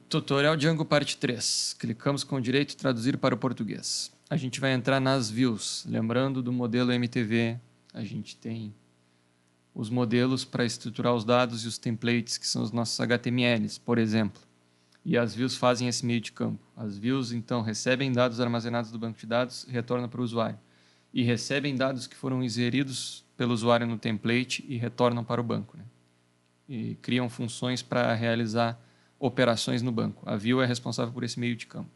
Tutorial Django parte 3. Clicamos com o direito traduzir para o português. A gente vai entrar nas views. Lembrando do modelo MTV, a gente tem os modelos para estruturar os dados e os templates, que são os nossos HTMLs, por exemplo. E as views fazem esse meio de campo. As views, então, recebem dados armazenados do banco de dados e retornam para o usuário. E recebem dados que foram inseridos pelo usuário no template e retornam para o banco, né? E criam funções para realizar operações no banco. A view é responsável por esse meio de campo.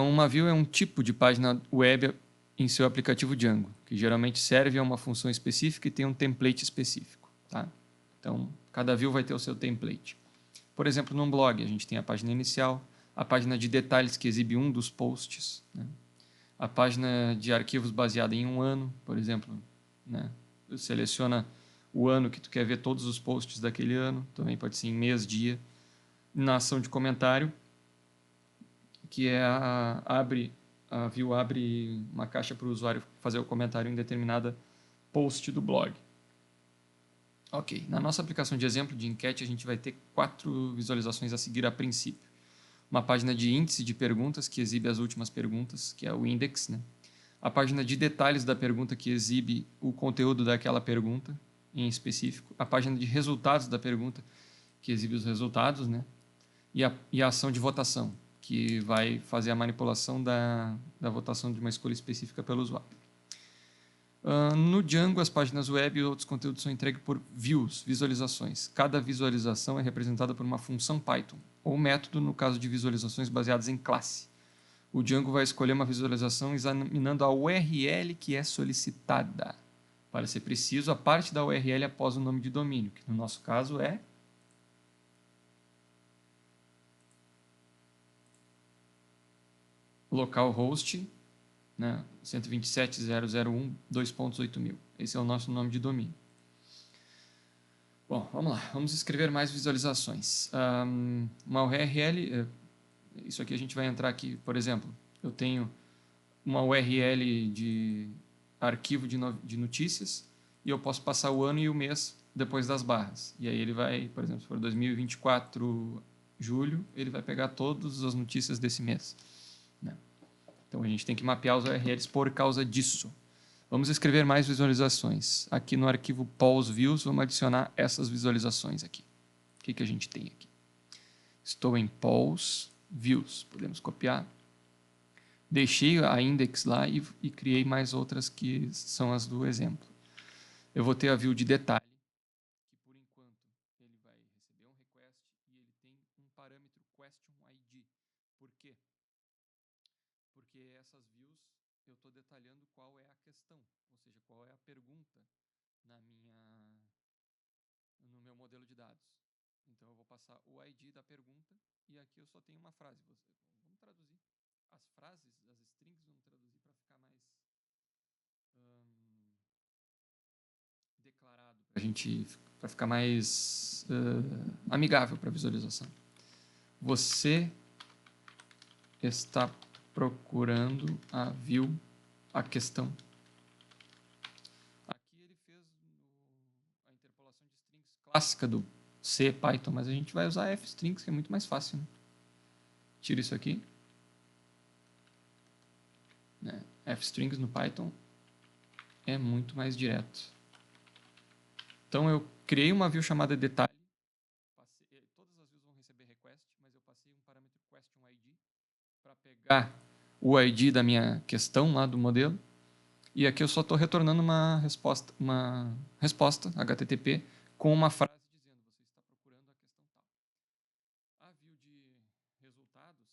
Uma view é um tipo de página web em seu aplicativo Django, que geralmente serve a uma função específica e tem um template específico. Tá? Então, cada view vai ter o seu template. Por exemplo, num blog, a gente tem a página inicial, a página de detalhes que exibe um dos posts, né? A página de arquivos baseada em um ano, por exemplo, né? Seleciona o ano que tu quer ver todos os posts daquele ano, também pode ser em mês, dia. Na ação de comentário, que é a view abre uma caixa para o usuário fazer o comentário em determinada post do blog. Ok, na nossa aplicação de exemplo de enquete, a gente vai ter 4 visualizações a seguir a princípio. Uma página de índice de perguntas, que exibe as últimas perguntas, que é o index, né? A página de detalhes da pergunta, que exibe o conteúdo daquela pergunta em específico. A página de resultados da pergunta, que exibe os resultados, né? E a ação de votação, que vai fazer a manipulação da votação de uma escolha específica pelo usuário. No Django, as páginas web e outros conteúdos são entregues por views, visualizações. Cada visualização é representada por uma função Python, ou método no caso de visualizações baseadas em classe. O Django vai escolher uma visualização examinando a URL que é solicitada. Para ser preciso, a parte da URL após o nome de domínio, que no nosso caso é localhost, né, 127.0.0.1.2.8.000. Esse é o nosso nome de domínio. Bom, vamos lá. Vamos escrever mais visualizações. Uma URL, isso aqui a gente vai entrar aqui, por exemplo, eu tenho uma URL de arquivo de notícias e eu posso passar o ano e o mês depois das barras. E aí ele vai, por exemplo, se for 2024 julho, ele vai pegar todas as notícias desse mês, né? Então a gente tem que mapear os URLs por causa disso. Vamos escrever mais visualizações. Aqui no arquivo Pause Views, vamos adicionar essas visualizações aqui. O que a gente tem aqui? Estou em Pause Views. Podemos copiar. Deixei a index lá e criei mais outras que são as do exemplo. Eu vou ter a view de detalhe, que por enquanto ele vai receber um request e ele tem um parâmetro question ID. Por quê? Porque essas views eu estou detalhando qual é a questão, ou seja, qual é a pergunta no meu modelo de dados. Então eu vou passar o ID da pergunta e aqui eu só tenho uma frase. Vamos traduzir as frases, as strings, vamos traduzir para ficar mais declarado, para ficar mais amigável para a visualização. Você está procurando a questão. Aqui ele fez a interpolação de strings clássica do C, Python, mas a gente vai usar F-strings, que é muito mais fácil, né? Tira isso aqui. Né? F-strings no Python é muito mais direto. Então eu criei uma view chamada detalhe. Todas as views vão receber request, mas eu passei um parâmetro question ID para pegar o ID da minha questão lá do modelo. E aqui eu só estou retornando uma resposta HTTP com uma frase dizendo você está procurando a questão tal. A view de resultados,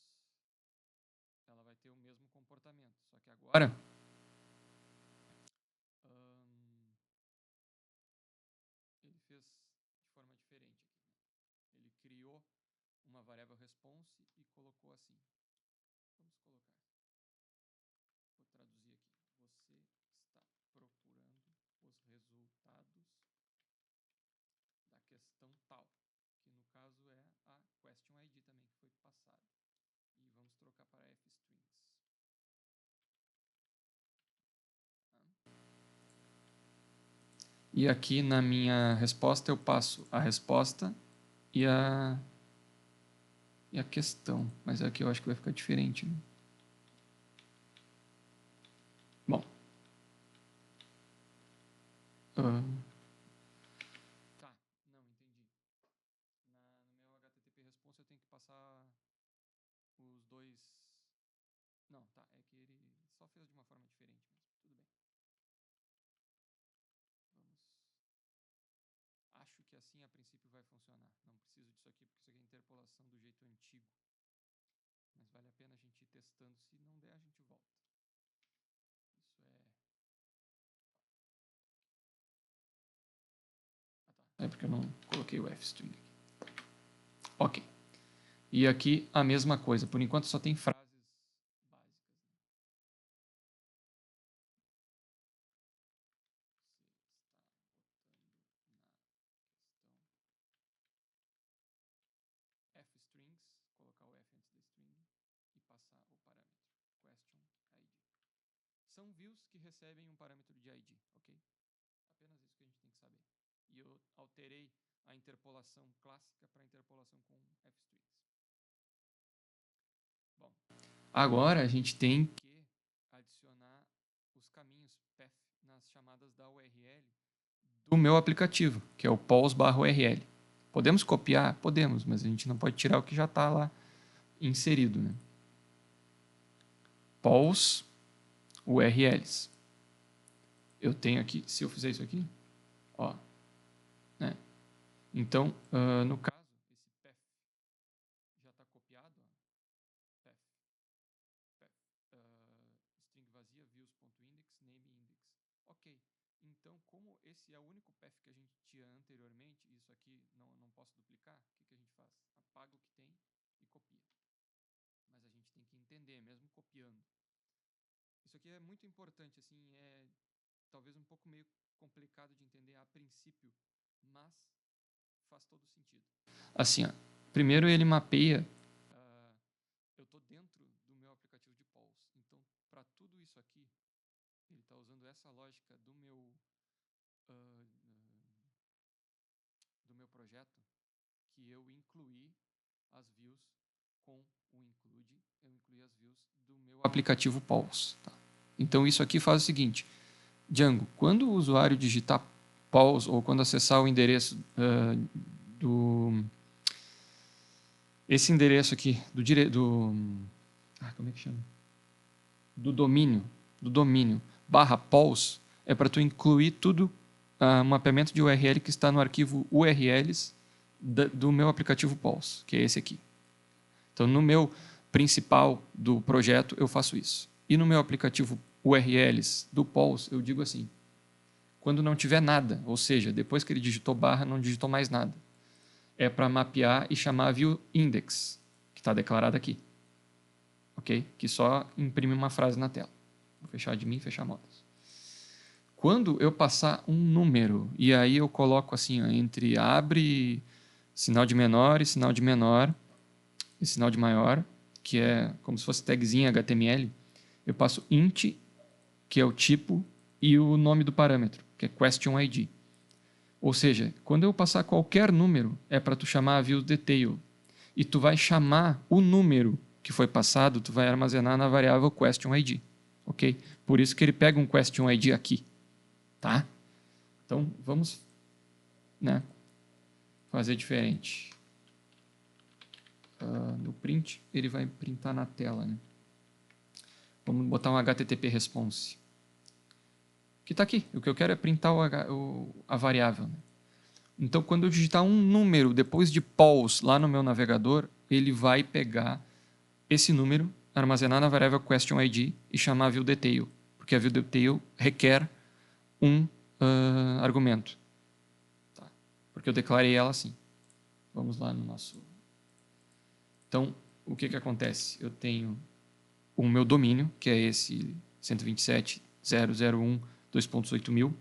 ela vai ter o mesmo comportamento, só que agora ele fez de forma diferente aqui, né? Ele criou uma variável response e colocou assim. Vamos colocar. Vou traduzir aqui. Você está procurando os resultados da questão tal, que no caso é a question ID também que foi passada. E vamos trocar para F-strings. E aqui na minha resposta eu passo a resposta e a e a questão. Mas aqui eu acho que vai ficar diferente, né? Bom. Tá, não, entendi. No meu HTTP Response eu tenho que passar os dois... Não, tá, é que ele só fez de uma forma diferente mesmo. Tudo bem. Acho que assim a princípio vai funcionar. Não preciso disso aqui, porque isso aqui é interpolação do jeito antigo. Mas vale a pena a gente ir testando. Se não der, a gente volta. Isso é... Ah, tá. É porque eu não coloquei o fstring aqui. Ok. E aqui a mesma coisa. Por enquanto só tem frases básicas. Fstrings, colocar o f antes da string e passar o parâmetro question id. São views que recebem um parâmetro de id, ok? Apenas isso que a gente tem que saber. E eu alterei a interpolação clássica para a interpolação com fstrings. Bom, agora a gente tem que adicionar os caminhos path nas chamadas da URL do meu aplicativo, que é o pols/url. Podemos copiar? Podemos, mas a gente não pode tirar o que já está lá inserido, né? Pols URLs. Eu tenho aqui, se eu fizer isso aqui, ó, né? Então, no caso, esse path já está copiado, ó, path, string vazia, views.index, name index. Ok, então como esse é o único path que a gente tinha anteriormente, isso aqui não posso duplicar, o que a gente faz? Apaga o que tem e copia. Mas a gente tem que entender, mesmo copiando. Isso aqui é muito importante, assim, é talvez um pouco meio complicado de entender a princípio, mas faz todo sentido. Assim, ó, primeiro ele mapeia, eu estou dentro do meu aplicativo de Pols, então para tudo isso aqui, ele está usando essa lógica do meu projeto, que eu incluí as views com o include, eu incluí as views do meu aplicativo Pols. Tá? Então isso aqui faz o seguinte, Django, quando o usuário digitar Pols ou quando acessar o endereço esse endereço aqui como é que chama? Do domínio /pols é para tu incluir tudo um mapeamento de URL que está no arquivo URLs do meu aplicativo Pols, que é esse aqui. Então no meu principal do projeto eu faço isso. E no meu aplicativo URLs do Pols eu digo assim, quando não tiver nada, ou seja, depois que ele digitou barra, não digitou mais nada. É para mapear e chamar a view index, que está declarada aqui. Ok? Que só imprime uma frase na tela. Vou fechar admin e fechar modas. Quando eu passar um número, e aí eu coloco assim, ó, entre abre sinal de menor e sinal de menor, e sinal de maior, que é como se fosse tagzinha HTML, eu passo int, que é o tipo, e o nome do parâmetro, que é question ID. Ou seja, quando eu passar qualquer número, é para tu chamar a view detail. E tu vai chamar o número que foi passado, tu vai armazenar na variável question ID. Ok? Por isso que ele pega um question ID aqui. Tá? Então, vamos, né, fazer diferente. No print, ele vai printar na tela. Né? Vamos botar um HTTP response. Que está aqui. O que eu quero é printar a variável. Né? Então, quando eu digitar um número depois de pols lá no meu navegador, ele vai pegar esse número, armazenar na variável question ID e chamar a view detail, porque a view detail requer um argumento. Tá? Porque eu declarei ela assim. Vamos lá no nosso... Então, o que acontece? Eu tenho o meu domínio, que é esse 127.001.2.8.000,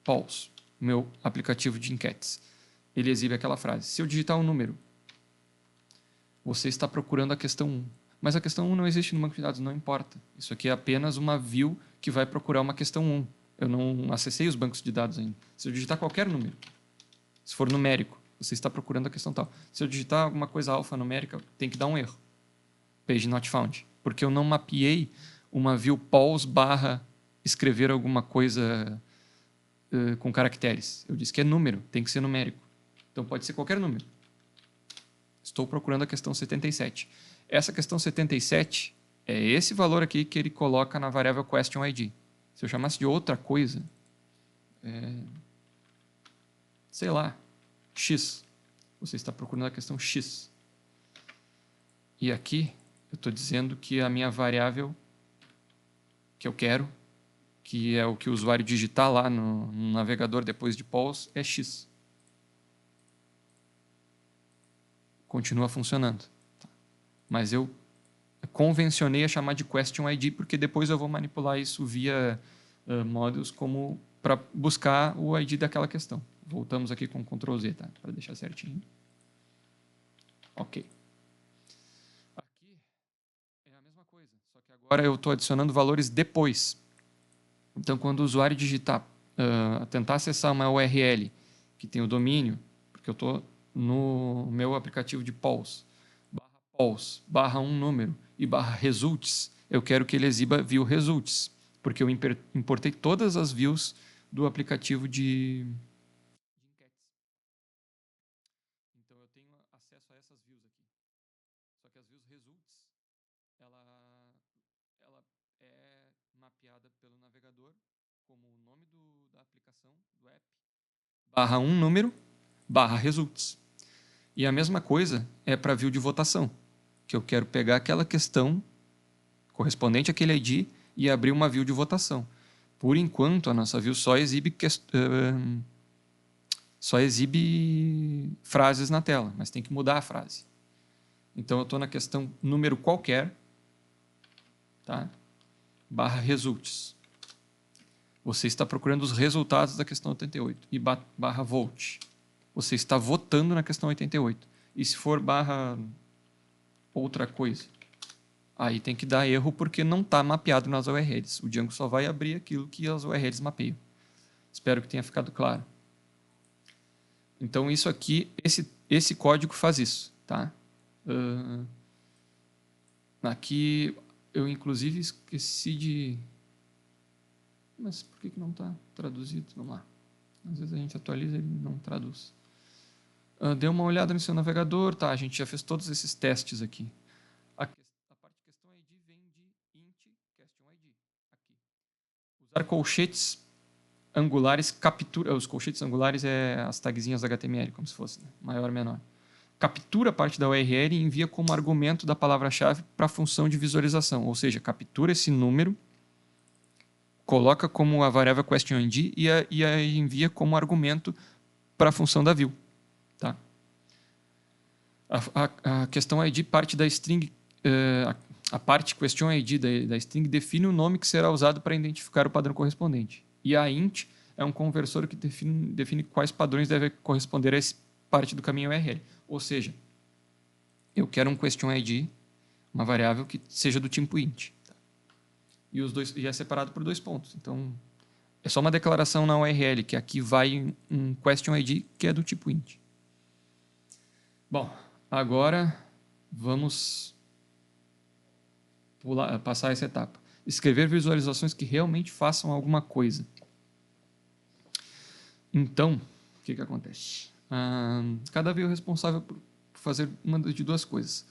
Pols, meu aplicativo de enquetes. Ele exibe aquela frase. Se eu digitar um número, você está procurando a questão 1. Mas a questão 1 não existe no banco de dados, não importa. Isso aqui é apenas uma view que vai procurar uma questão 1. Eu não acessei os bancos de dados ainda. Se eu digitar qualquer número, se for numérico, Você está procurando a questão tal. Se eu digitar alguma coisa alfanumérica, tem que dar um erro. Page not found. Porque eu não mapeei uma view pause barra escrever alguma coisa com caracteres. Eu disse que é número, tem que ser numérico. Então pode ser qualquer número. Estou procurando a questão 77. Essa questão 77 é esse valor aqui que ele coloca na variável question ID. Se eu chamasse de outra coisa, sei lá, x. Você está procurando a questão x. E aqui eu estou dizendo que a minha variável que eu quero, que é o que o usuário digitar lá no navegador depois de pause, é x. Continua funcionando. Mas eu convencionei a chamar de question ID, porque depois eu vou manipular isso via modules como para buscar o ID daquela questão. Voltamos aqui com Ctrl Z, tá? Para deixar certinho. Ok. Aqui é a mesma coisa, só que agora eu estou adicionando valores depois. Então, quando o usuário digitar, tentar acessar uma URL que tem o domínio, porque eu estou no meu aplicativo de pause, barra um número e barra results, eu quero que ele exiba view results, porque eu importei todas as views do aplicativo de enquetes. Então eu tenho acesso a essas views aqui. Só que as views results, ela é mapeada pelo navegador como o nome da aplicação, do app, barra um número, barra results. E a mesma coisa é para view de votação, que eu quero pegar aquela questão correspondente àquele ID e abrir uma view de votação. Por enquanto, a nossa view só exibe frases na tela, mas tem que mudar a frase. Então, eu estou na questão número qualquer, tá? Barra results. Você está procurando os resultados da questão 88. E barra vote. Você está votando na questão 88. E se for barra outra coisa, aí tem que dar erro porque não está mapeado nas URLs. O Django só vai abrir aquilo que as URLs mapeiam. Espero que tenha ficado claro. Então, isso aqui, esse código faz isso. Tá? Aqui, eu inclusive esqueci de... Mas por que não está traduzido? Vamos lá. Às vezes a gente atualiza e ele não traduz. Dê uma olhada no seu navegador. Tá, a gente já fez todos esses testes aqui. A parte de questão ID vem de int question ID. Aqui. Usar colchetes angulares captura... Os colchetes angulares é as tagzinhas HTML, como se fosse, né? Maior, menor. Captura a parte da URL e envia como argumento da palavra-chave para a função de visualização. Ou seja, captura esse número, coloca como a variável question ID e a envia como argumento para a função da view. Tá? A questão ID parte da string... a parte question ID da string define o nome que será usado para identificar o padrão correspondente. E a int é um conversor que define quais padrões devem corresponder a essa parte do caminho URL. Ou seja, eu quero um question ID, uma variável que seja do tipo int. Tá? E é separado por 2 pontos. Então, é só uma declaração na URL, que aqui vai um question ID que é do tipo int. Bom, agora vamos passar essa etapa. Escrever visualizações que realmente façam alguma coisa. Então, o que acontece? Cada view é responsável por fazer uma de 2 coisas.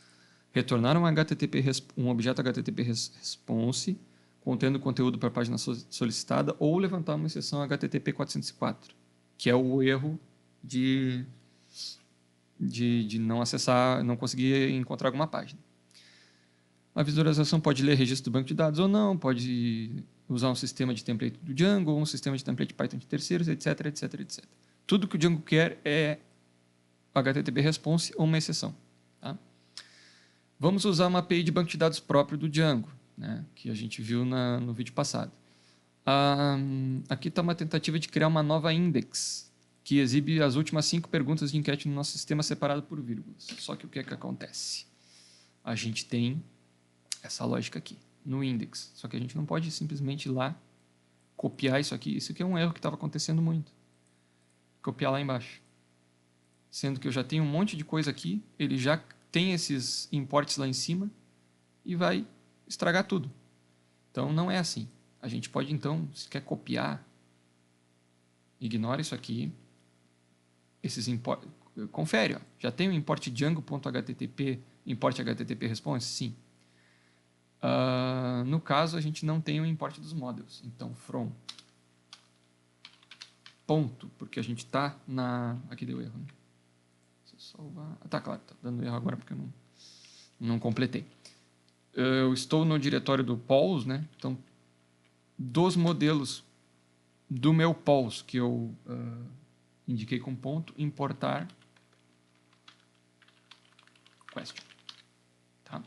Retornar um objeto HTTP response contendo conteúdo para a página solicitada ou levantar uma exceção HTTP 404, que é o erro de não acessar, não conseguir encontrar alguma página. A visualização pode ler registro do banco de dados ou não, pode usar um sistema de template do Django ou um sistema de template Python de terceiros, etc, etc, etc. Tudo que o Django quer é HTTP response ou uma exceção. Tá? Vamos usar uma API de banco de dados próprio do Django, né, que a gente viu no vídeo passado. Aqui está uma tentativa de criar uma nova index, que exibe as últimas 5 perguntas de enquete no nosso sistema separado por vírgulas. Só que o que acontece? A gente tem essa lógica aqui, no index. Só que a gente não pode simplesmente ir lá copiar isso aqui. Isso aqui é um erro que estava acontecendo muito. Copiar lá embaixo. sendo que eu já tenho um monte de coisa aqui, ele já tem esses imports lá em cima e vai estragar tudo. Então, não é assim. A gente pode, então, se quer copiar, ignora isso aqui, esses imports, confere, ó, já tem o import django.http, import http response? Sim. No caso, a gente não tem o import dos models. Então, from ponto, porque a gente está na... Aqui deu erro, né? Se eu salvar... Tá, claro, tá dando erro agora porque eu não completei. Eu estou no diretório do pols, né? Então, dos modelos do meu pols, que eu indiquei com ponto, importar question. Tá?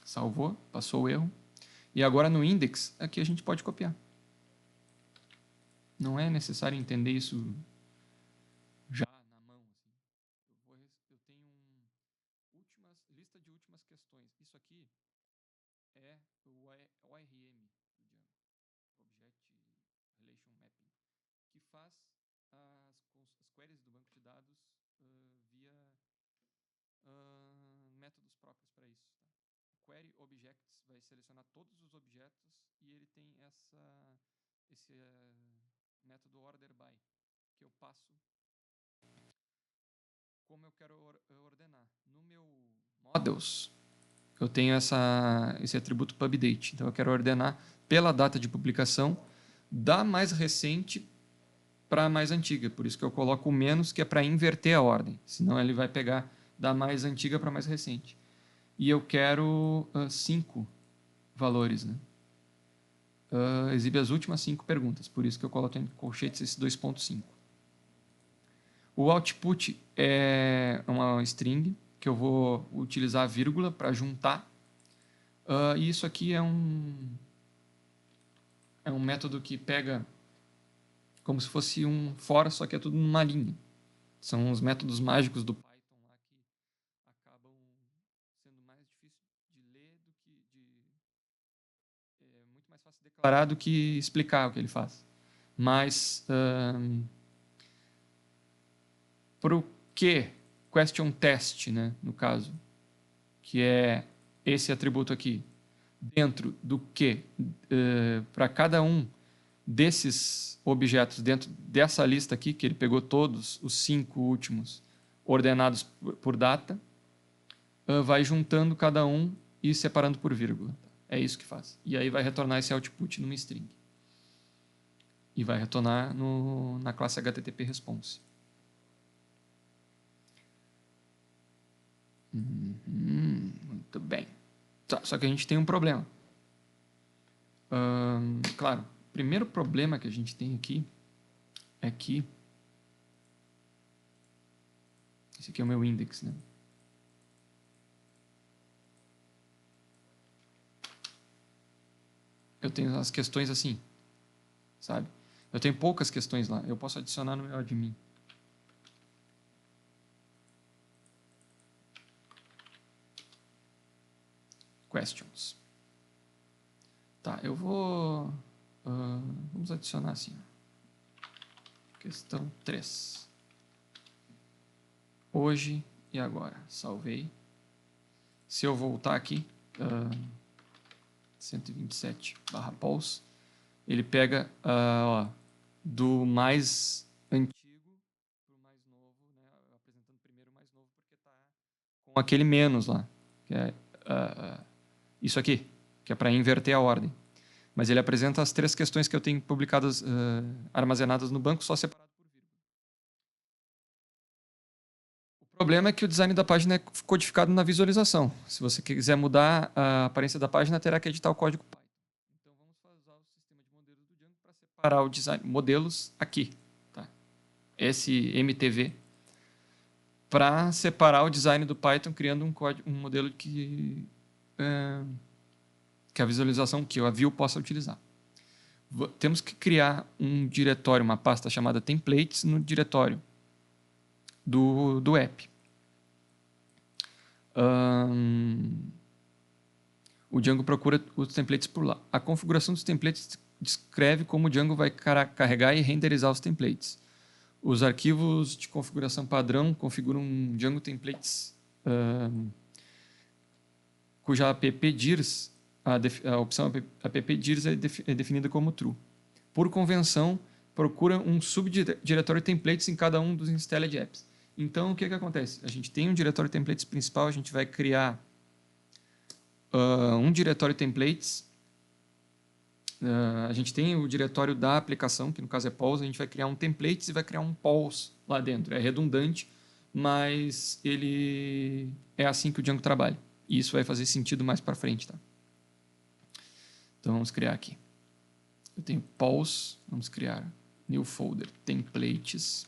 Salvou, passou o erro. E agora no index, aqui a gente pode copiar. Não é necessário entender isso já na mão. Assim. Eu tenho lista de últimas questões. Isso aqui é o ORM do Django, Object Relation Mapping, que faz as queries do banco de dados via métodos próprios para isso. Tá? O Query Objects vai selecionar todos os objetos e ele tem esse método order by, que eu passo como eu quero ordenar. No meu models, eu tenho esse atributo pubDate. Então, eu quero ordenar pela data de publicação da mais recente para a mais antiga. Por isso que eu coloco o menos, que é para inverter a ordem. Senão, ele vai pegar da mais antiga para a mais recente. E eu quero 5 valores. Né? Exibe as últimas 5 perguntas. Por isso que eu coloco em colchetes esse 2.5. O output é uma string que eu vou utilizar a vírgula para juntar. E isso aqui é um método que pega como se fosse um for, só que é tudo numa linha. São os métodos mágicos do Python lá que acabam sendo mais difícil de ler do que é muito mais fácil de declarar do que explicar o que ele faz. Mas para o que question test, né, no caso, que é esse atributo aqui, dentro do que para cada um desses objetos, dentro dessa lista aqui, que ele pegou todos os 5 últimos ordenados por data, vai juntando cada um e separando por vírgula. É isso que faz. E aí vai retornar esse output numa string. E vai retornar na classe HTTP response. Muito bem. Só que a gente tem um problema. Claro, o primeiro problema que a gente tem aqui é que esse aqui é o meu index, né? Eu tenho as questões assim, sabe? Eu tenho poucas questões lá. Eu posso adicionar no meu admin. Questions. Tá, eu vou... vamos adicionar assim. Questão 3. Hoje e agora. Salvei. Se eu voltar aqui, 127/pols, ele pega do mais antigo para o mais novo, né, apresentando primeiro o mais novo, porque está com aquele menos lá, que é isso aqui, que é para inverter a ordem. Mas ele apresenta as 3 questões que eu tenho publicadas, armazenadas no banco, só separado por vírgula. O problema é que o design da página é codificado na visualização. Se você quiser mudar a aparência da página, terá que editar o código Python. Então, vamos usar o sistema de modelos do Django para separar o design, modelos aqui. Tá? Esse MTV. Para separar o design do Python, criando um modelo que a visualização, que a view possa utilizar. Temos que criar um diretório, uma pasta chamada templates no diretório do app. O Django procura os templates por lá. A configuração dos templates descreve como o Django vai carregar e renderizar os templates. Os arquivos de configuração padrão configuram Django Templates cuja appdirs, a opção appdirs é definida como true. Por convenção, procura um subdiretório templates em cada um dos installed apps. Então, o que acontece? A gente tem um diretório templates principal, a gente vai criar um diretório templates. A gente tem o diretório da aplicação, que no caso é Pols, a gente vai criar um templates e vai criar um Pols lá dentro. É redundante, mas ele é assim que o Django trabalha. E isso vai fazer sentido mais para frente, tá? Então vamos criar aqui. Eu tenho Pols, vamos criar new folder templates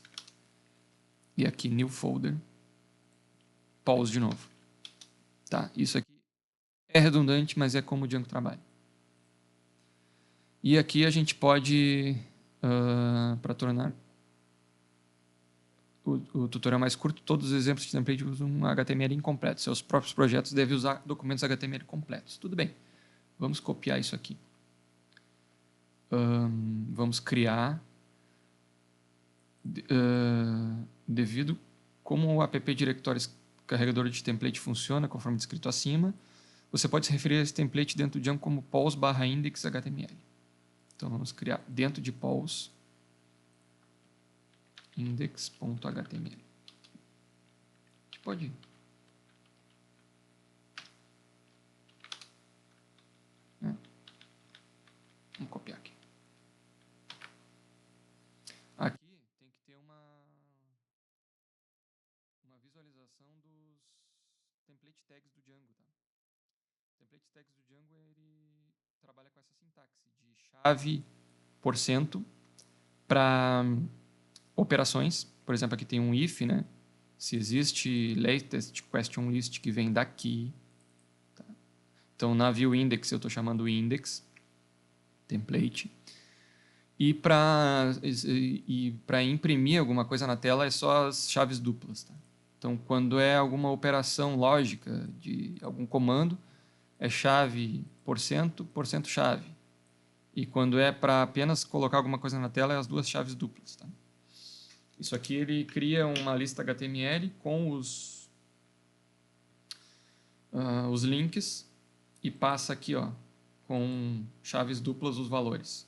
e aqui new folder Pols de novo. Tá, isso aqui é redundante, mas é como o Django trabalha. E aqui a gente pode, para tornar o tutorial mais curto, todos os exemplos de template usam um HTML incompleto. Seus próprios projetos devem usar documentos HTML completos. Tudo bem. Vamos copiar isso aqui. Vamos criar, devido como o app directories carregador de template funciona, conforme descrito acima, você pode se referir a esse template dentro do Django como pols/index.html. Então, vamos criar dentro de pols index.html. A gente pode... Vamos copiar aqui. Aqui tem que ter uma visualização dos template tags do Django, tá? Template tags do Django, ele trabalha com essa sintaxe de chave %, para operações. Por exemplo, aqui tem um if, né? Se existe latest question list que vem daqui. Tá? Então, na view index, eu estou chamando index, template. E para imprimir alguma coisa na tela, é só as chaves duplas. Tá? Então, quando é alguma operação lógica de algum comando, é chave %, chave. E quando é para apenas colocar alguma coisa na tela, é as duas chaves duplas. Tá? Isso aqui ele cria uma lista HTML com os links e passa aqui, ó, com chaves duplas os valores.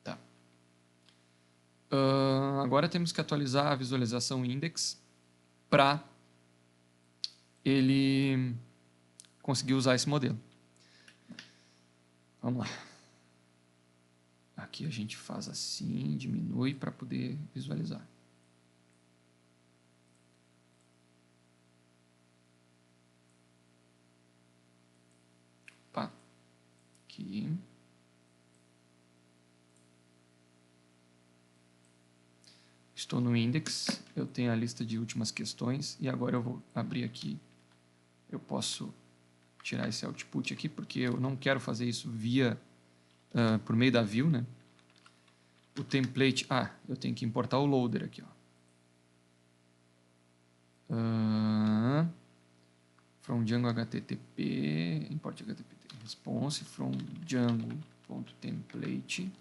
Tá. Agora temos que atualizar a visualização index para ele conseguir usar esse modelo. Vamos lá. Aqui a gente faz assim, diminui para poder visualizar. Opa. Aqui. Estou no index, eu tenho a lista de últimas questões e agora eu vou abrir aqui. Eu posso tirar esse output aqui porque eu não quero fazer isso via por meio da view, né? O template, eu tenho que importar o loader aqui, ó. From Django HTTP, import HTTP response from Django.template.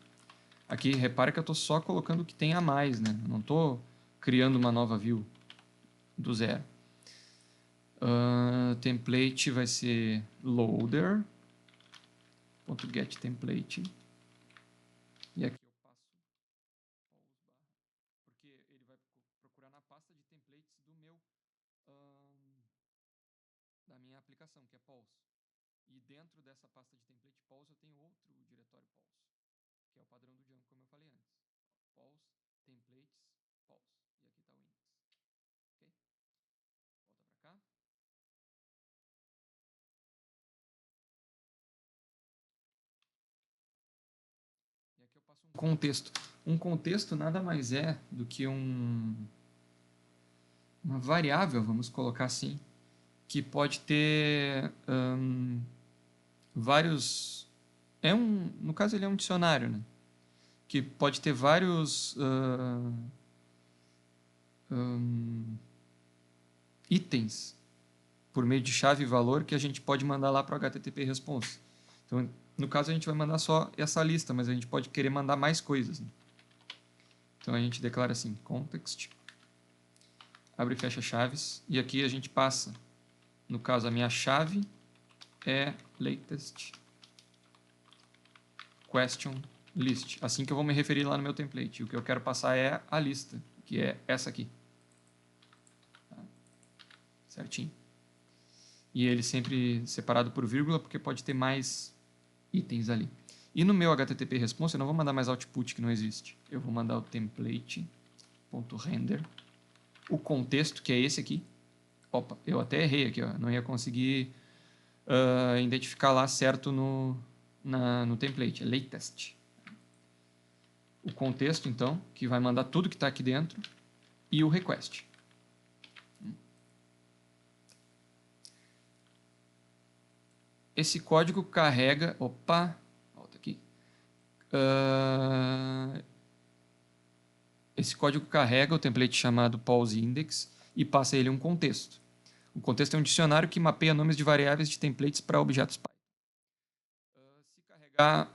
Aqui, repara que eu estou só colocando o que tem a mais, né? Eu não estou criando uma nova view do zero. Template vai ser loader.getTemplate. E aqui eu passo porque ele vai procurar na pasta de templates da minha aplicação, que é Pols. E dentro dessa pasta de template Pols eu tenho outro diretório Pols, que é o padrão do Django, como eu falei antes. Pols, templates, Pols. E aqui está o index. Ok? Volta para cá. E aqui eu passo um contexto. Um contexto nada mais é do que uma variável, vamos colocar assim, que pode ter vários... no caso, ele é um dicionário, né? Que pode ter vários itens por meio de chave e valor que a gente pode mandar lá para o HTTP response. Então, No caso, a gente vai mandar só essa lista, mas a gente pode querer mandar mais coisas, né? Então, a gente declara assim, context, abre e fecha chaves, e aqui a gente passa, no caso, a minha chave é latest question list, assim que eu vou me referir lá no meu template. O que eu quero passar é a lista, que é essa aqui. Tá? Certinho. E ele sempre separado por vírgula, porque pode ter mais itens ali. E no meu HTTP response, eu não vou mandar mais output, que não existe. Eu vou mandar o template.render, o contexto, que é esse aqui. Opa, eu até errei aqui, ó. Não ia conseguir identificar lá certo no template, é latest. O contexto, então, que vai mandar tudo que está aqui dentro, e o request. Esse código carrega... Opa, volta aqui. Esse código carrega o template chamado pause_index e passa ele um contexto. O contexto é um dicionário que mapeia nomes de variáveis de templates para objetos Python. Se carregar...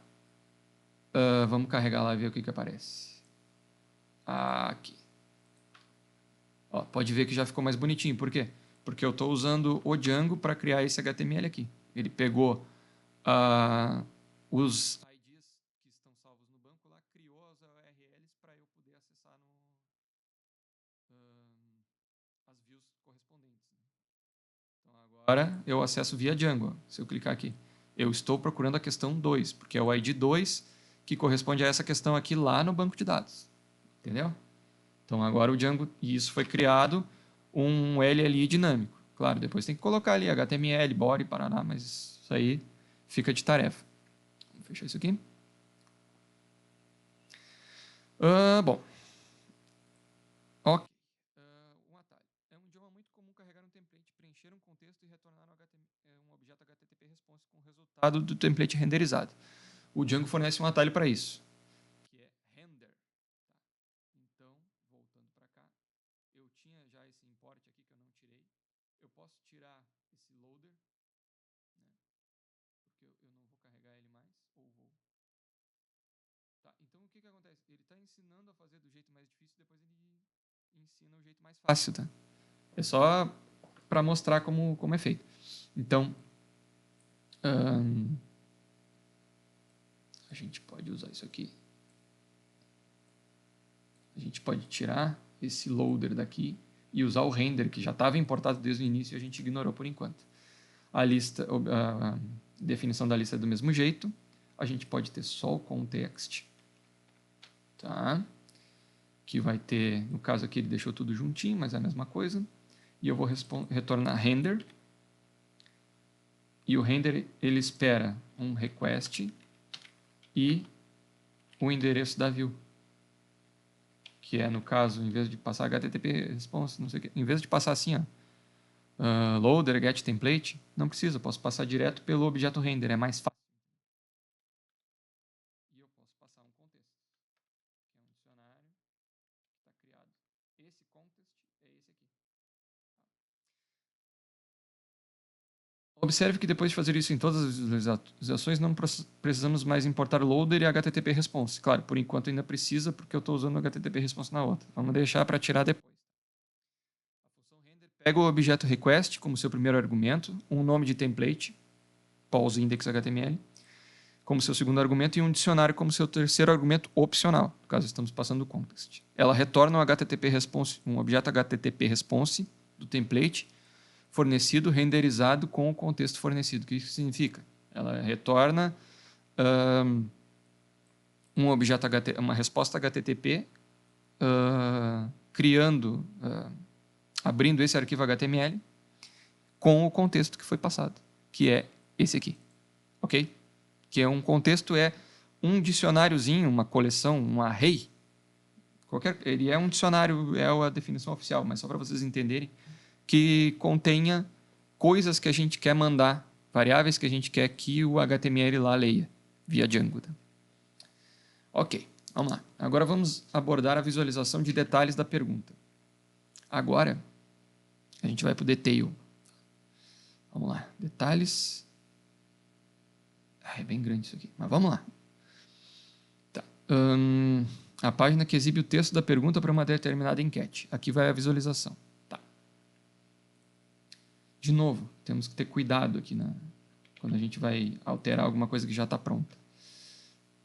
vamos carregar lá e ver o que aparece. Aqui. Ó, pode ver que já ficou mais bonitinho. Por quê? Porque eu estou usando o Django para criar esse HTML aqui. Ele pegou os IDs que estão salvos no banco lá, criou as URLs para eu poder acessar as views correspondentes. Então agora eu acesso via Django. Se eu clicar aqui, eu estou procurando a questão 2, porque é o ID 2 que corresponde a essa questão aqui lá no banco de dados. Entendeu? Então agora o Django, e isso foi criado um LLI dinâmico. Claro, depois tem que colocar ali HTML, body, paraná, mas isso aí fica de tarefa. Vamos fechar isso aqui. Bom. Ok. Um atalho. É um idioma muito comum carregar um template, preencher um contexto e retornar um objeto HTTP response com o resultado do template renderizado. O Django fornece um atalho para isso, que é render. Tá? Então, voltando para cá, eu tinha já esse import aqui que eu não tirei. Eu posso tirar esse loader, né? Porque eu não vou carregar ele mais, ou vou. Tá, então o que acontece? Ele está ensinando a fazer do jeito mais difícil, depois ele ensina o jeito mais fácil, tá? É só para mostrar como é feito. Então, a gente pode usar isso aqui. A gente pode tirar esse loader daqui e usar o render, que já estava importado desde o início e a gente ignorou por enquanto. A lista, a definição da lista é do mesmo jeito. A gente pode ter só o context, tá? Que vai ter, no caso aqui ele deixou tudo juntinho, mas é a mesma coisa. E eu vou retornar render. E o render, ele espera um request e o endereço da view. Que é, no caso, em vez de passar HTTP response, não sei o quê, em vez de passar assim, ó, loader, get template, não precisa, eu posso passar direto pelo objeto render, é mais fácil. E eu posso passar um contexto, que é um dicionário que está criado. Esse context é esse aqui. Observe que depois de fazer isso em todas as visualizações, não precisamos mais importar o loader e HTTP response. Claro, por enquanto ainda precisa, porque eu estou usando o HTTP response na outra. Vamos deixar para tirar depois. A função render pega o objeto request como seu primeiro argumento, um nome de template, pause_index_html, como seu segundo argumento e um dicionário como seu terceiro argumento opcional, no caso estamos passando o context. Ela retorna um HTTP response, um objeto HTTP response do template, fornecido, renderizado com o contexto fornecido. O que isso significa? Ela retorna um objeto uma resposta HTTP, criando, abrindo esse arquivo HTML com o contexto que foi passado, que é esse aqui, ok? Que é um contexto, é um dicionáriozinho, uma coleção, um array. Ele é um dicionário, é a definição oficial, mas só para vocês entenderem, que contenha coisas que a gente quer mandar, variáveis que a gente quer que o HTML lá leia, via Django. Tá? Ok, vamos lá. Agora vamos abordar a visualização de detalhes da pergunta. Agora, a gente vai para o detail. Vamos lá, detalhes. É bem grande isso aqui, mas vamos lá. Tá. A página que exibe o texto da pergunta para uma determinada enquete. Aqui vai a visualização. Tá. De novo, temos que ter cuidado aqui quando a gente vai alterar alguma coisa que já está pronta.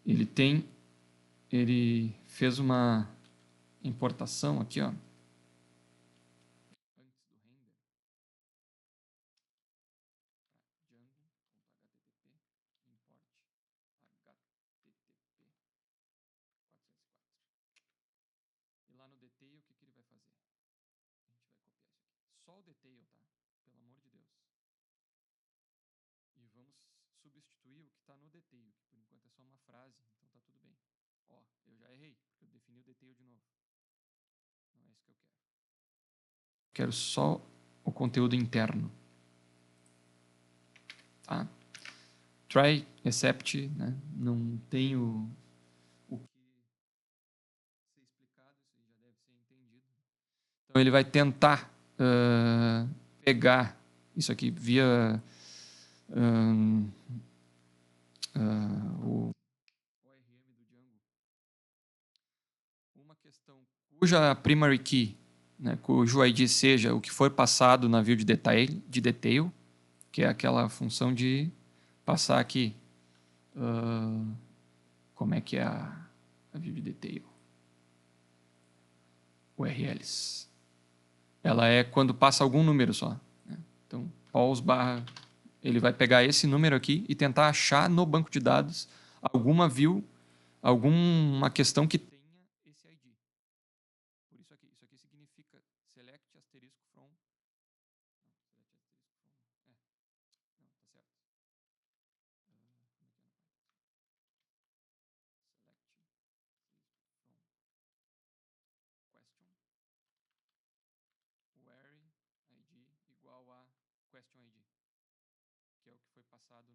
Ele fez uma importação aqui, ó. Lá no detail, o que ele vai fazer? A gente vai copiar isso aqui. Só o detail, tá? Pelo amor de Deus. E vamos substituir o que está no detail, que por enquanto é só uma frase, então tá tudo bem. Ó, eu já errei, porque eu defini o detail de novo. Não é isso que eu quero. Quero só o conteúdo interno. Tá? Try, except, né? Não tem o que ser explicado, isso aí já deve ser entendido. Então ele vai tentar pegar isso aqui via o ORM do Django. Uma questão cuja primary key, né, cujo ID seja o que foi passado na view de detail, que é aquela função de passar aqui. Como é que é a view de detail? URLs. Ela é quando passa algum número só. Né? Então, pause barra, ele vai pegar esse número aqui e tentar achar no banco de dados alguma view, alguma questão que tenha esse ID. Por isso aqui significa select asterisco from. Não, select asterisco from. Não, tá certo. Where ID igual a question ID, que é o que foi passado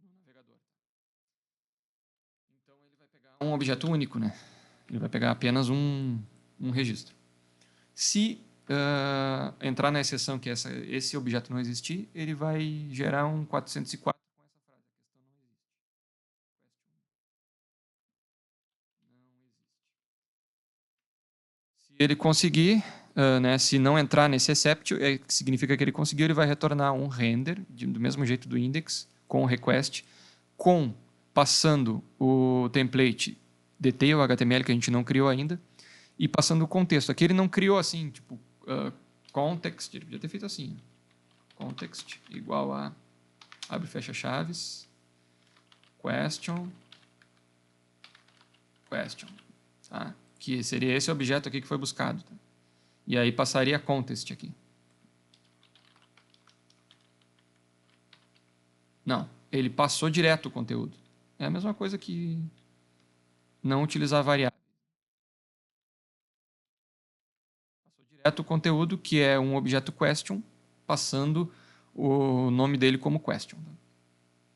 no navegador. Tá? Então ele vai pegar um objeto único, né? Ele vai pegar apenas um registro. Se entrar na exceção que esse objeto não existir, ele vai gerar um 404 com essa frase. A questão não existe. Não existe. Se ele conseguir, né, se não entrar nesse except, significa que ele conseguiu, ele vai retornar um render, do mesmo jeito do index, com o request, passando o template detail HTML, que a gente não criou ainda, e passando o contexto. Aqui ele não criou assim, tipo, context, ele podia ter feito assim. Context igual a, abre e fecha chaves, question, tá? Que seria esse objeto aqui que foi buscado. Tá? E aí passaria context aqui. Não, ele passou direto o conteúdo. É a mesma coisa que não utilizar variável. Passou direto o conteúdo, que é um objeto question, passando o nome dele como question.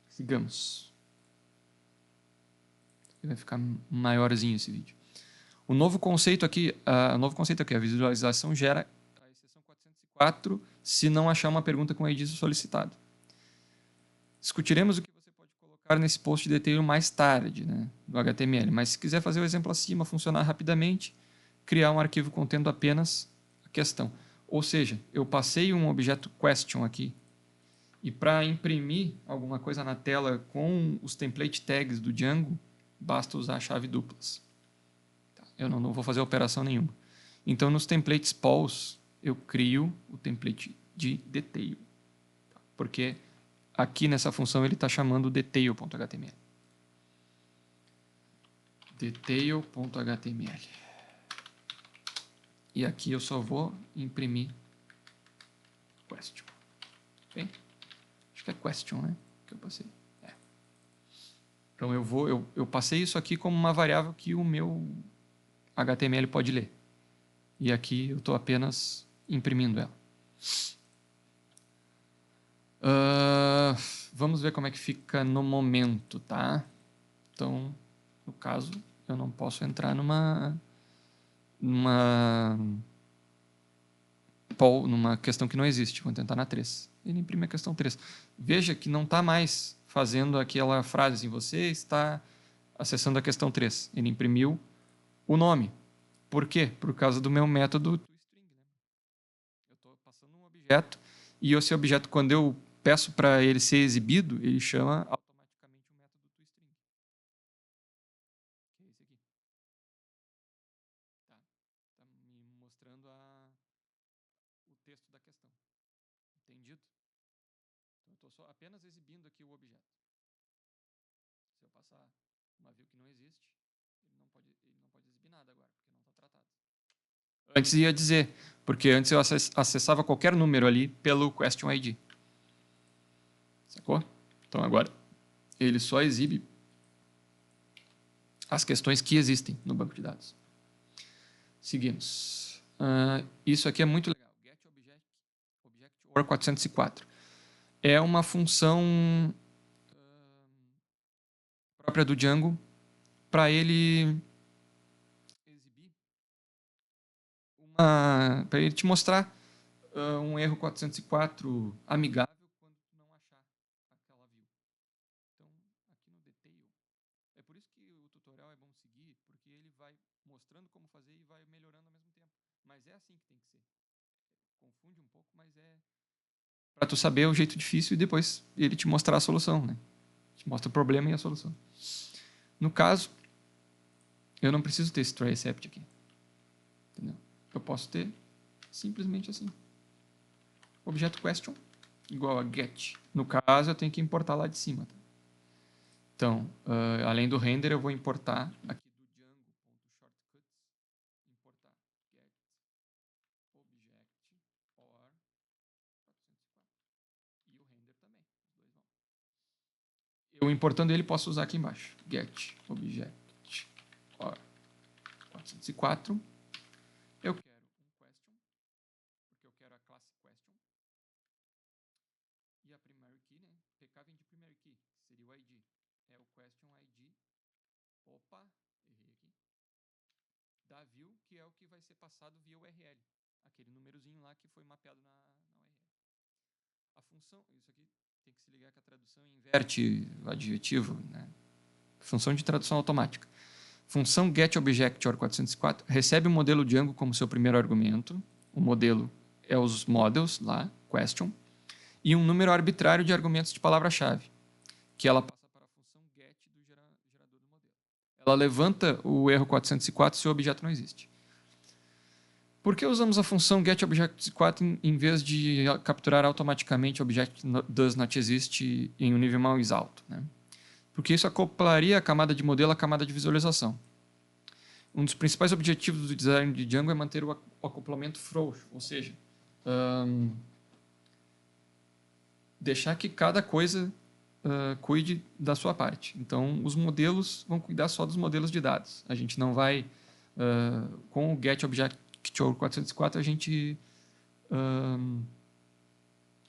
Sigamos. Vai ficar maiorzinho esse vídeo. O novo conceito aqui, a visualização gera a exceção 404 se não achar uma pergunta com ID solicitado. Discutiremos o que você pode colocar nesse post de detail mais tarde, né, do HTML, mas se quiser fazer o exemplo acima funcionar rapidamente, criar um arquivo contendo apenas a questão. Ou seja, eu passei um objeto question aqui, e para imprimir alguma coisa na tela com os template tags do Django, basta usar a chave duplas. Eu não vou fazer operação nenhuma. Então, nos templates pause, eu crio o template de detail. Porque aqui nessa função ele está chamando detail.html. Detail.html. E aqui eu só vou imprimir question. Okay? Acho que é question, né? Que eu passei. Então eu passei isso aqui como uma variável que o meu HTML pode ler. E aqui eu estou apenas imprimindo ela. Vamos ver como é que fica no momento, tá? Então, no caso, eu não posso entrar numa questão que não existe. Vou tentar na 3. Ele imprime a questão 3. veja que não está mais fazendo aquela frase assim, você está acessando a questão 3. Ele imprimiu o nome. Por quê? Por causa do meu método toString. Eu estou passando um objeto e esse objeto, quando eu peço para ele ser exibido, ele chama automaticamente o método toString. Que é esse aqui. Tá me mostrando o texto da questão. Entendido? Então, eu estou apenas exibindo aqui o objeto. Se eu passar uma view que não existe, ele não pode exibir nada agora, porque não está tratado. Antes ia dizer, porque antes eu acessava qualquer número ali pelo question ID. Sacou? Então agora ele só exibe as questões que existem no banco de dados. Seguimos. Isso aqui é muito legal. GetObjectOr 404. É uma função própria do Django para ele exibir para ele te mostrar um erro 404 amigável quando tu não achar aquela view. Então, aqui no detail, é por isso que o tutorial é bom seguir, porque ele vai mostrando como fazer e vai melhorando ao mesmo tempo. Mas é assim que tem que ser. Confunde um pouco, mas é para tu saber o jeito difícil e depois ele te mostrar a solução, né? Te mostra o problema e a solução. No caso, eu não preciso ter esse try except aqui. Entendeu? Eu posso ter simplesmente assim. Objeto question igual a get. No caso, eu tenho que importar lá de cima. Tá? Então, além do render, eu vou importar aqui do Django.shortcuts, importar get object or 404. E o render também. Os dois vão. Eu importando ele, posso usar aqui embaixo. Get object or 404. Eu quero um question, porque eu quero a classe question. E a primary key, né? PK vem de primary key, seria o ID. É o question ID. Opa, errei aqui. Da view, que é o que vai ser passado via URL. Aquele númerozinho lá que foi mapeado na URL. A função, isso aqui tem que se ligar que a tradução inverte o adjetivo, né? Função de tradução automática. Função getObjectOr404 recebe o modelo Django como seu primeiro argumento. O modelo é os models lá, question. E um número arbitrário de argumentos de palavra-chave, que ela passa para a função get do gerador do modelo. Ela levanta o erro 404 se o objeto não existe. Por que usamos a função getObject4 em vez de capturar automaticamente o object does not exist em um nível mais alto? Né? Porque isso acoplaria a camada de modelo à camada de visualização. Um dos principais objetivos do design de Django é manter o acoplamento frouxo, ou seja, deixar que cada coisa cuide da sua parte. Então, os modelos vão cuidar só dos modelos de dados. A gente não vai... com o getObjectOr 404, a gente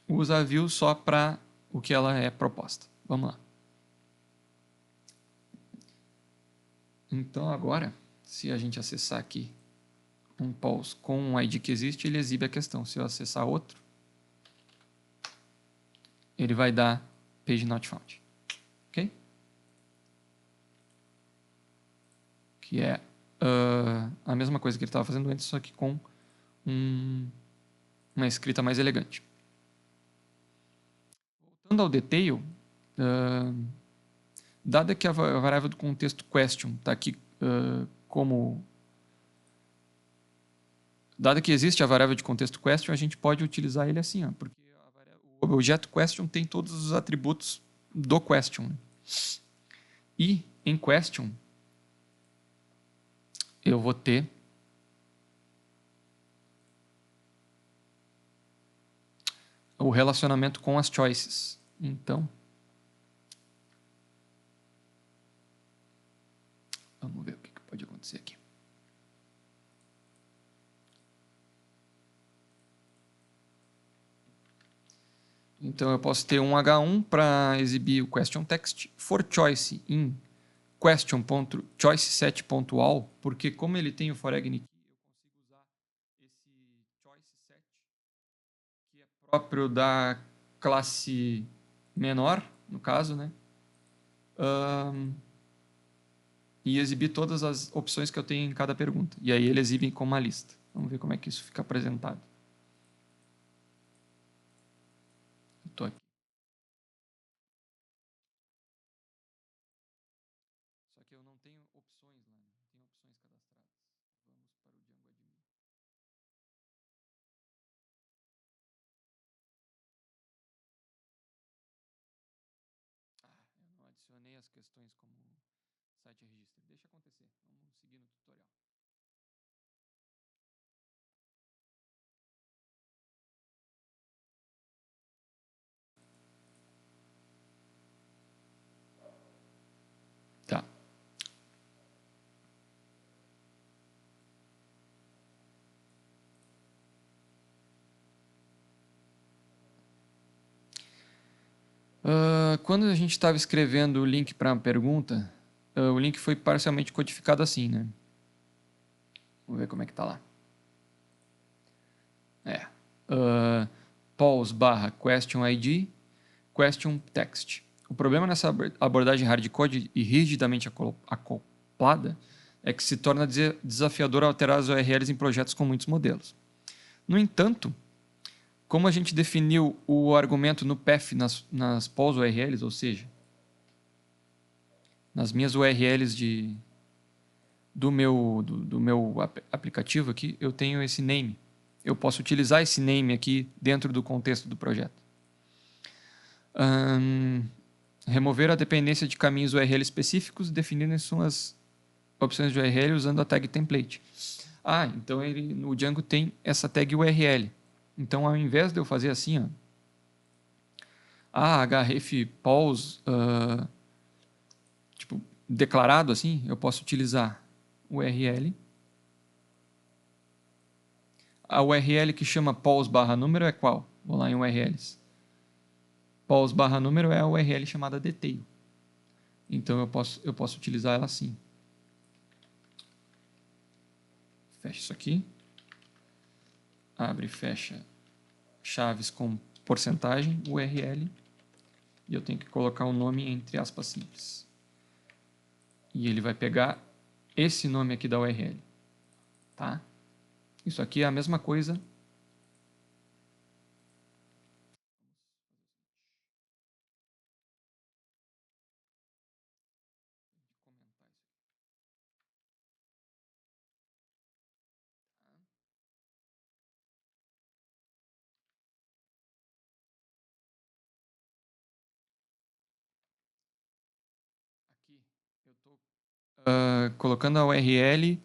usa a view só para o que ela é proposta. Vamos lá. Então, agora, se a gente acessar aqui um pause com um ID que existe, ele exibe a questão. Se eu acessar outro, ele vai dar page not found. Ok? Que é a mesma coisa que ele estava fazendo antes, só que com uma escrita mais elegante. Voltando ao detail, dada que a variável do contexto question está aqui como... Dada que existe a variável de contexto question, a gente pode utilizar ele assim, porque o objeto question tem todos os atributos do question. E em question, eu vou ter o relacionamento com as choices. Então, vamos ver o que pode acontecer aqui. Então, eu posso ter um H1 para exibir o question text for choice in question.choiceset.all, porque como ele tem o foreign key, eu consigo usar esse choice set, que é próprio da classe menor, no caso, né? E exibir todas as opções que eu tenho em cada pergunta. E aí ele exibe como uma lista. Vamos ver como é que isso fica apresentado. Eu tô aqui. Só que eu não tenho opções lá, não tenho opções cadastradas. Vamos para o Django Admin. Eu não adicionei as questões como site registro. Deixa acontecer. Vamos seguir no tutorial. Tá. Quando a gente estava escrevendo o link para a pergunta, o link foi parcialmente codificado assim, né? Vamos ver como é que tá lá. Pause / question ID, question text. O problema nessa abordagem hardcode e rigidamente acoplada é que se torna desafiador alterar as URLs em projetos com muitos modelos. No entanto, como a gente definiu o argumento no path nas pause URLs, ou seja, nas minhas URLs do meu aplicativo aqui, eu tenho esse name. Eu posso utilizar esse name aqui dentro do contexto do projeto. Remover a dependência de caminhos URL específicos, definindo suas opções de URL usando a tag template. Então no Django tem essa tag URL. Então, ao invés de eu fazer assim, href pause, tipo, declarado assim, eu posso utilizar URL. A URL que chama pause / número é qual? Vou lá em URLs. Pause / número é a URL chamada detail. Então, eu posso utilizar ela assim. Fecha isso aqui. Abre e fecha chaves com porcentagem, URL. E eu tenho que colocar um nome entre aspas simples. E ele vai pegar esse nome aqui da URL. Tá? Isso aqui é a mesma coisa. Aqui eu estou colocando a URL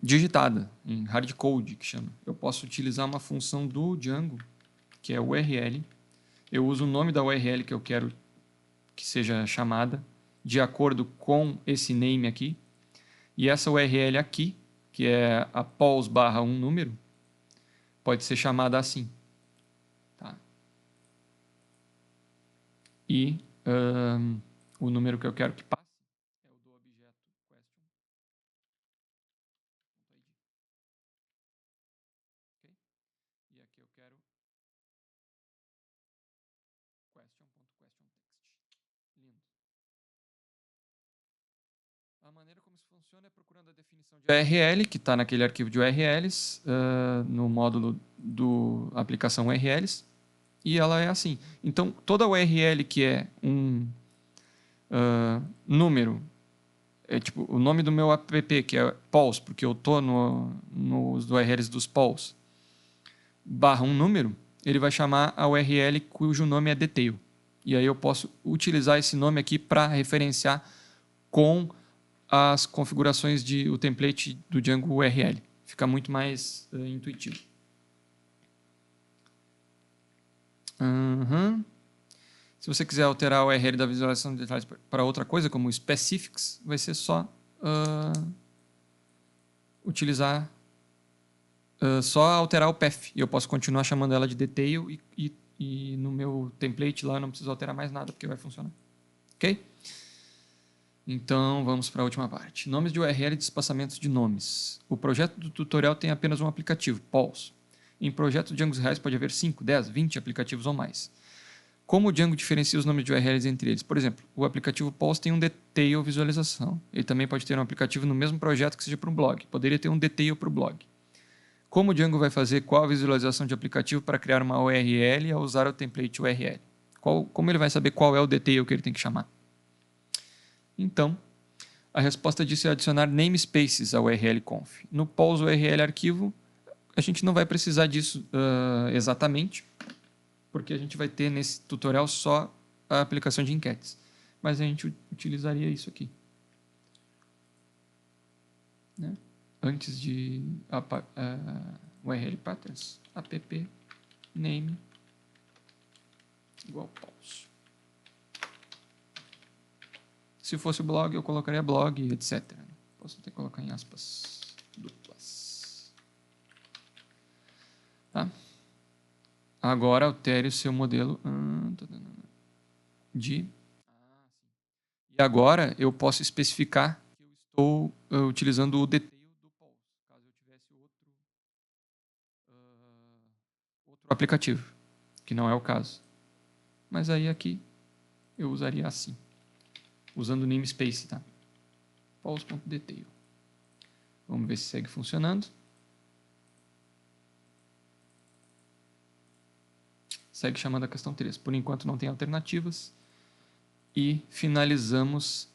digitada, em hardcode, que chama. Eu posso utilizar uma função do Django, que é URL. Eu uso o nome da URL que eu quero que seja chamada, de acordo com esse name aqui. E essa URL aqui, que é a pause / um número, pode ser chamada assim. Tá? E o número que eu quero que passe é o do objeto question. Okay? E aqui eu quero question.questionText. Lindo. A maneira como isso funciona é procurando a definição de URL, que está naquele arquivo de URLs, no módulo do aplicação URLs, e ela é assim. Então, toda URL que é um número, é tipo o nome do meu app, que é Pause, porque eu estou nos URLs dos Pause, / um número, ele vai chamar a URL cujo nome é detail. E aí eu posso utilizar esse nome aqui para referenciar com as configurações o template do Django URL. Fica muito mais intuitivo. Se você quiser alterar a URL da visualização de detalhes para outra coisa, como specifics, vai ser só utilizar, só alterar o path. E eu posso continuar chamando ela de detail e no meu template lá eu não preciso alterar mais nada, porque vai funcionar. Ok? Então, vamos para a última parte. Nomes de URL e espaçamentos de nomes. O projeto do tutorial tem apenas um aplicativo, Pause. Em projetos Django reais pode haver 5, 10, 20 aplicativos ou mais. Como o Django diferencia os nomes de URLs entre eles? Por exemplo, o aplicativo Pulse tem um detail visualização. Ele também pode ter um aplicativo no mesmo projeto que seja para um blog. Poderia ter um detail para o blog. Como o Django vai fazer qual a visualização de aplicativo para criar uma URL ao usar o template URL? Como ele vai saber qual é o detail que ele tem que chamar? Então, a resposta disso é adicionar namespaces ao URL-conf. No Pulse URL arquivo, a gente não vai precisar disso exatamente, porque a gente vai ter nesse tutorial só a aplicação de enquetes. Mas a gente utilizaria isso aqui. Né? Antes de URL patterns, app name igual Pulse. Se fosse o blog, eu colocaria blog, etc. Posso até colocar em aspas duplas. Tá? Agora altere o seu modelo de... E agora eu posso especificar que eu estou utilizando o detail do Pulse, caso eu tivesse outro aplicativo, que não é o caso. Mas aí aqui eu usaria assim, usando o namespace, tá? Pulse.detail. Vamos ver se segue funcionando. Segue chamando a questão 3. Por enquanto não tem alternativas. E finalizamos